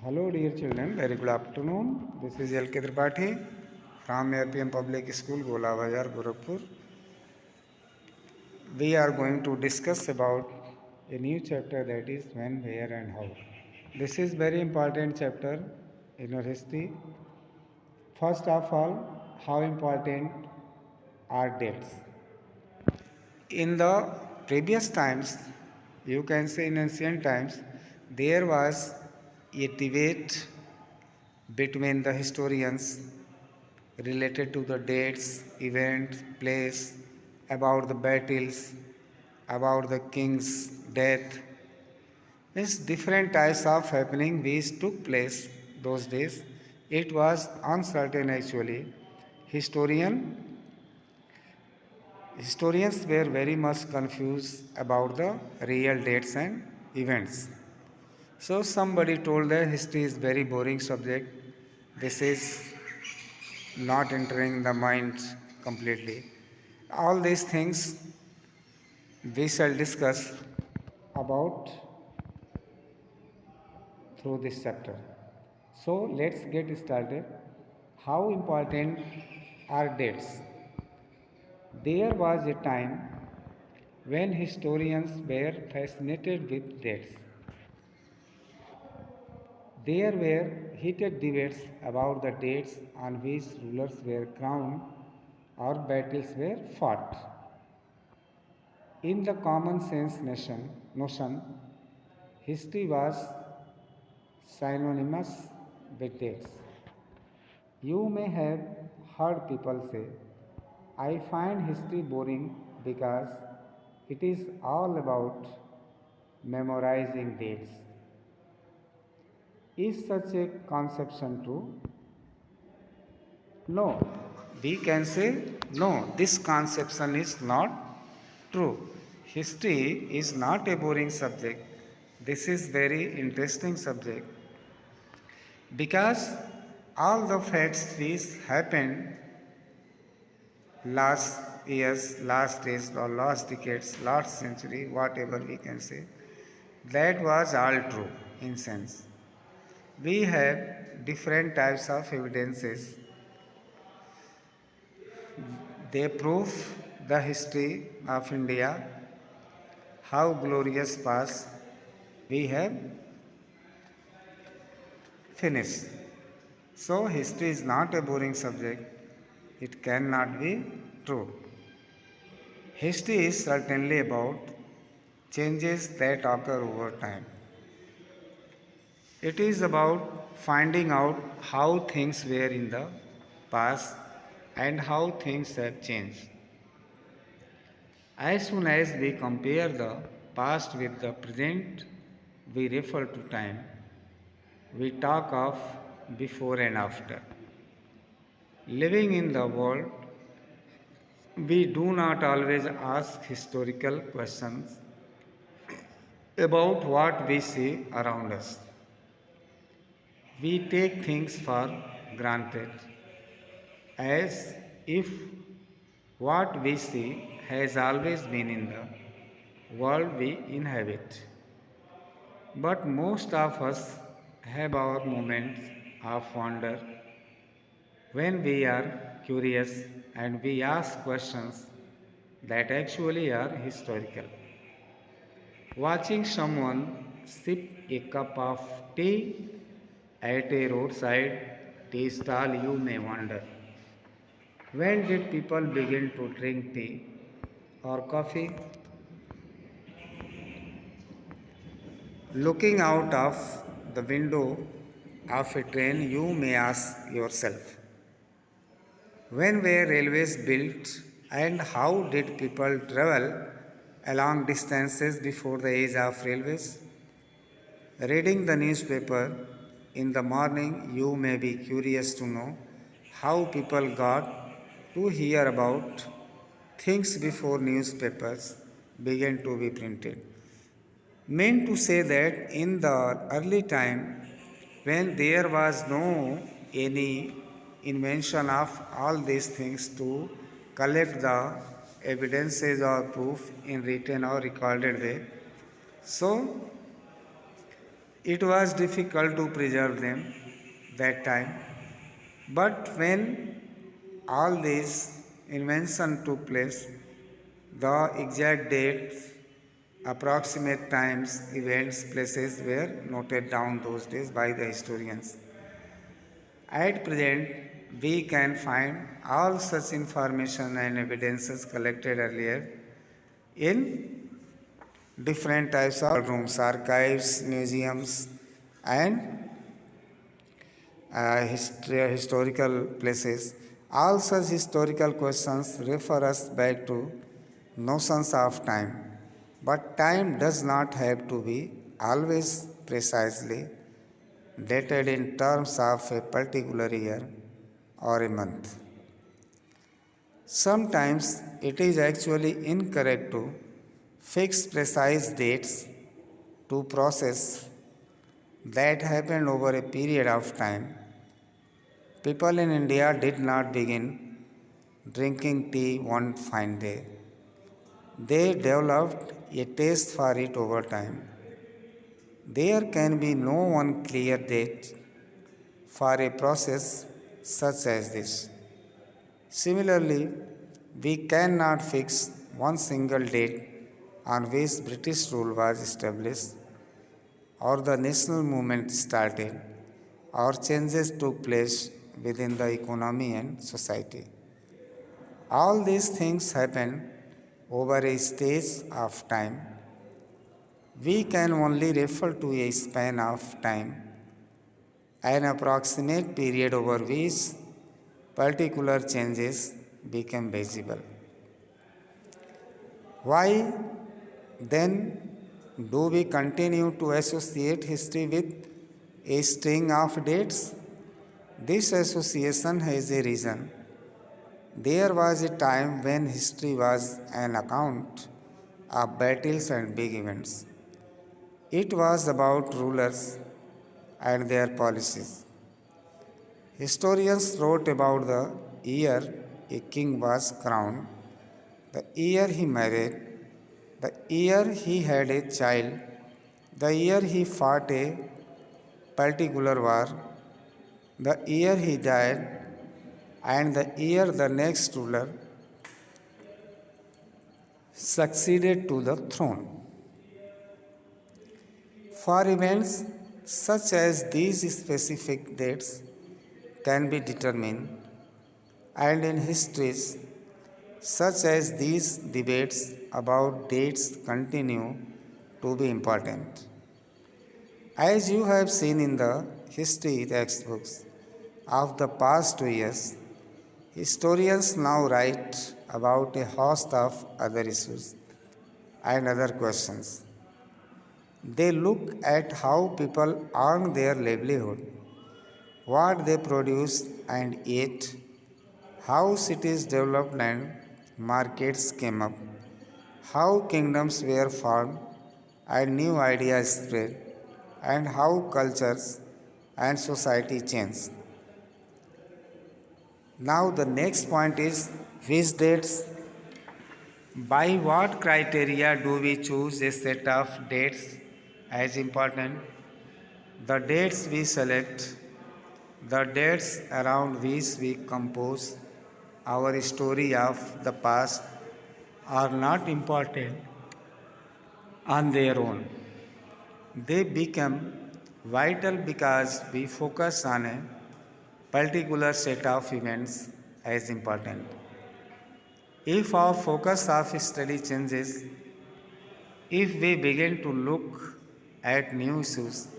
Hello dear children, very good afternoon. This is L.K. Tripathi from APM Public School, Gola Bazar, Gorakhpur. We are going to discuss about a new chapter, that is when, where and how. This is very important chapter in our history. First of all, how important are dates? In the previous times, you can say in ancient times, there was a debate between the historians related to the dates, events, place, about the battles, about the king's death. Means different types of happening which took place those days. It was uncertain actually. Historian Historians were very much confused about the real dates and events. So somebody told that history is very boring subject. This is not entering the mind completely. All these things we shall discuss about through this chapter. So let's get started. How important are dates? There was a time when historians were fascinated with dates. There were heated debates about the dates on which rulers were crowned or battles were fought. In the common sense notion, history was synonymous with dates. You may have heard people say, I find history boring because it is all about memorizing dates. Is such a conception true? No. We can say no, this conception is not true. History is not a boring subject. This is very interesting subject because all the facts which happened last years, last days or last decades, last century, whatever we can say, that was all true in sense. We have different types of evidences. They prove the history of India, how glorious past we have finished. So history is not a boring subject. It cannot be true. History is certainly about changes that occur over time. It is about finding out how things were in the past and how things have changed. As soon as we compare the past with the present, we refer to time. We talk of before and after. Living in the world, we do not always ask historical questions about what we see around us. We take things for granted as if what we see has always been in the world we inhabit. But most of us have our moments of wonder when we are curious and we ask questions that actually are historical. Watching someone sip a cup of tea at a roadside tea stall, you may wonder, when did people begin to drink tea or coffee? Looking out of the window of a train, you may ask yourself, when were railways built and how did people travel long distances before the age of railways? Reading the newspaper in the morning, you may be curious to know how people got to hear about things before newspapers began to be printed. Meant to say that in the early time, when there was no any invention of all these things to collect the evidences or proof in written or recorded way, so It was difficult to preserve them that time, but when all these inventions took place, the exact dates, approximate times, events, places were noted down those days by the historians. At present, we can find all such information and evidences collected earlier in different types of rooms, archives, museums, and historical places. All such historical questions refer us back to notions of time. But time does not have to be always precisely dated in terms of a particular year or a month. Sometimes it is actually incorrect to fix precise dates to process that happened over a period of time. People in India did not begin drinking tea one fine day. They developed a taste for it over time. There can be no one clear date for a process such as this. Similarly, we cannot fix one single date on which British rule was established, or the national movement started, or changes took place within the economy and society. All these things happen over a stage of time. We can only refer to a span of time, an approximate period over which particular changes become visible. Why then do we continue to associate history with a string of dates? This association has a reason. There was a time when history was an account of battles and big events. It was about rulers and their policies. Historians wrote about the year a king was crowned, the year he married, the year he had a child, the year he fought a particular war, the year he died, and the year the next ruler succeeded to the throne. For events such as these, specific dates can be determined, and in histories such as these, debates about dates continue to be important. As you have seen in the history textbooks of the past 2 years, historians now write about a host of other issues and other questions. They look at how people earn their livelihood, what they produce and ate, how cities developed and markets came up, how kingdoms were formed and new ideas spread, and how cultures and society changed. Now, the next point is which dates, by what criteria do we choose a set of dates as important? The dates we select, the dates around which we compose our story of the past, are not important on their own. They become vital because we focus on a particular set of events as important. If our focus of study changes, if we begin to look at new issues,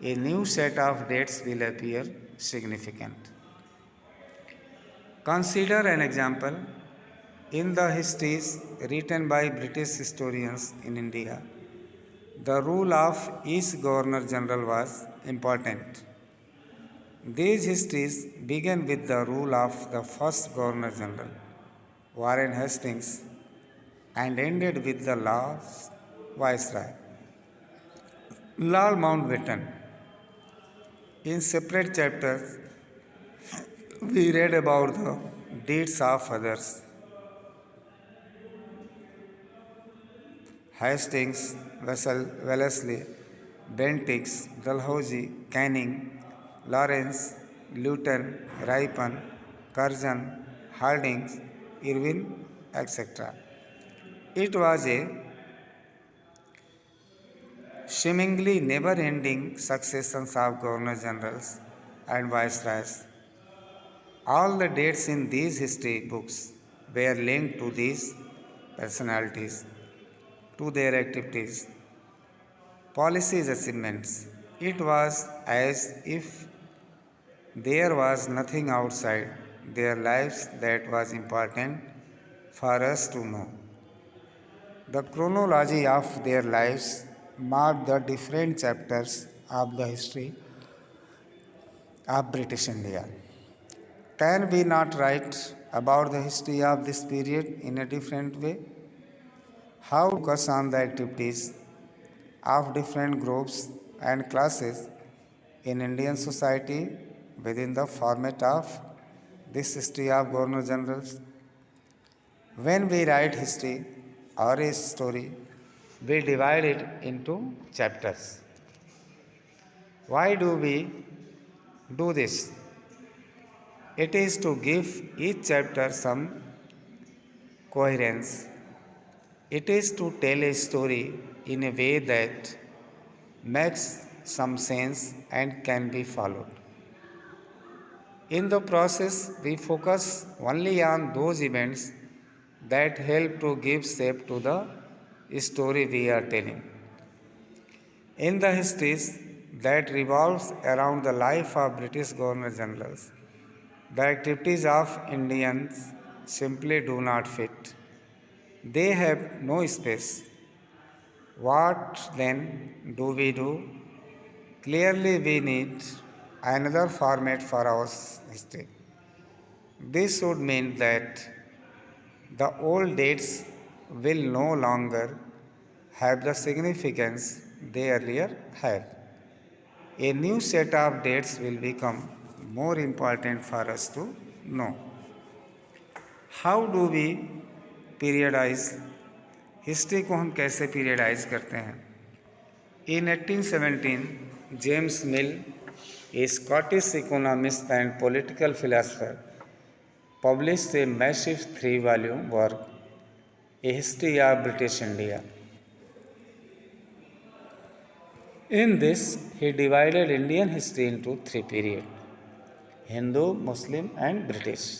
a new set of dates will appear significant. Consider an example. In the histories written by British historians in India, the rule of each Governor General was important. These histories begin with the rule of the first Governor General, Warren Hastings, and ended with the last Viceroy, Lord Mountbatten. In separate chapters, we read about the deeds of others. Hastings, Wellesley, Bentix, Dalhousie, Canning, Lawrence, Luton, Ripon, Curzon, Harding, Irwin, etc. It was a seemingly never ending succession of governor generals and viceroys. All the dates in these history books were linked to these personalities, to their activities, policies, achievements. It was as if there was nothing outside their lives that was important for us to know. The chronology of their lives marked the different chapters of the history of British India. Can we not write about the history of this period in a different way? How to focus on the activities of different groups and classes in Indian society within the format of this history of governor generals? When we write history or a story, we divide it into chapters. Why do we do this? It is to give each chapter some coherence. It is to tell a story in a way that makes some sense and can be followed. In the process, we focus only on those events that help to give shape to the story we are telling. In the histories that revolves around the life of British Governor Generals, the activities of Indians simply do not fit. They have no space. What then do we do? Clearly, we need another format for our history. This would mean that the old dates will no longer have the significance they earlier had. A new set of dates will become more important for us to know. How do we periodize? History को हम कैसे पीरियडाइज करते हैं? In 1817, James Mill, a Scottish economist and political philosopher, published a massive 3-volume work, A History of British India. In this, he divided Indian history into 3 periods: Hindu, Muslim, and British.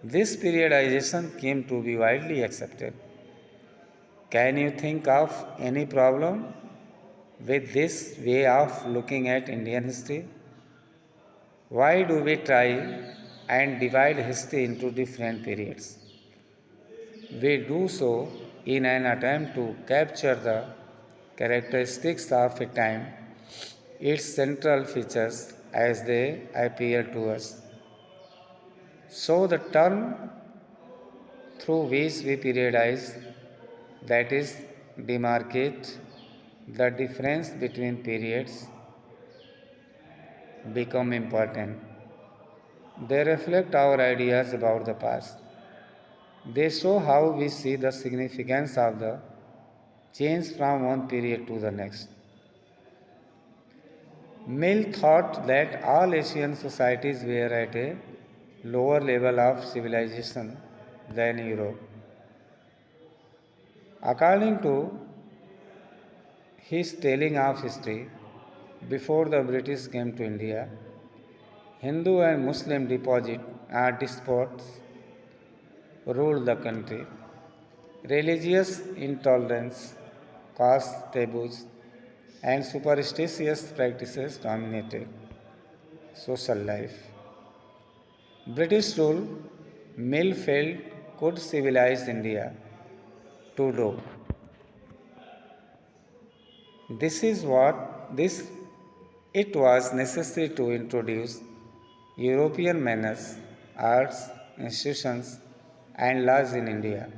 This periodization came to be widely accepted. Can you think of any problem with this way of looking at Indian history? Why do we try and divide history into different periods? We do so in an attempt to capture the characteristics of a time, its central features as they appear to us. So the term through which we periodize, that is, demarcate the difference between periods, become important. They reflect our ideas about the past. They show how we see the significance of the change from one period to the next. Mill thought that all Asian societies were at a lower level of civilization than Europe. According to his telling of history, before the British came to India, Hindu and Muslim despots ruled the country. Religious intolerance, caste taboos, and superstitious practices dominated social life. British rule, Mill felt, could civilize India to do. This it was necessary to introduce European manners, arts, institutions, and laws in India.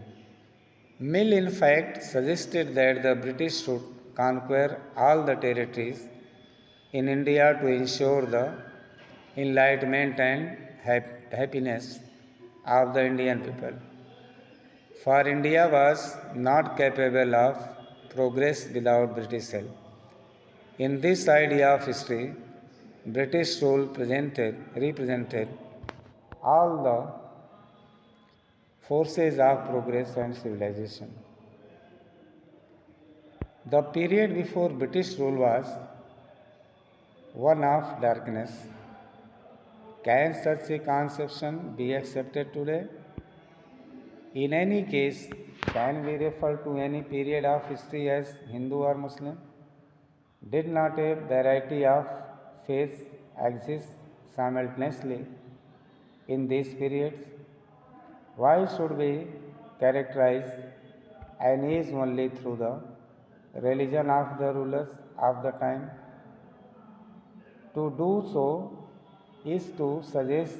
Mill, in fact, suggested that the British should conquer all the territories in India to ensure the enlightenment and happiness of the Indian people. For India was not capable of progress without British help. In this idea of history, British rule represented all the forces of progress and civilization. The period before British rule was one of darkness. Can such a conception be accepted today? In any case, can we refer to any period of history as Hindu or Muslim? Did not a variety of faiths exist simultaneously in these periods? Why should we characterize an age only through the religion of the rulers of the time? To do so is to suggest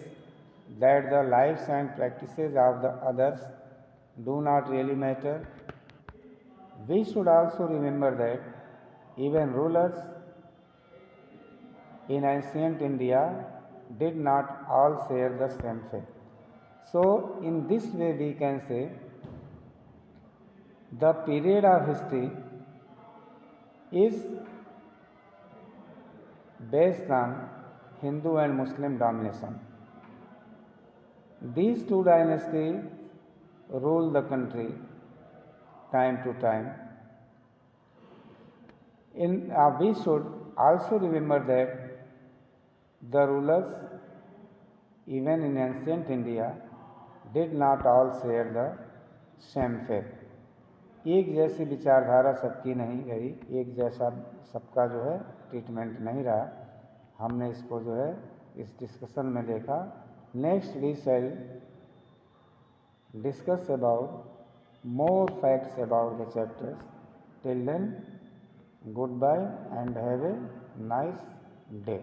that the lives and practices of the others do not really matter. We should also remember that even rulers in ancient India did not all share the same faith. So, in this way, we can say the period of history is based on Hindu and Muslim domination. These two dynasties rule the country time to time. We should also remember that the rulers, even in ancient India, did not all share the same faith. एक जैसी विचारधारा सबकी नहीं रही, एक जैसा सबका जो है ट्रीटमेंट नहीं रहा. हमने इसको जो है इस डिस्कशन में देखा. Next we shall discuss about more facts about the chapters. Till then, goodbye and have a nice day.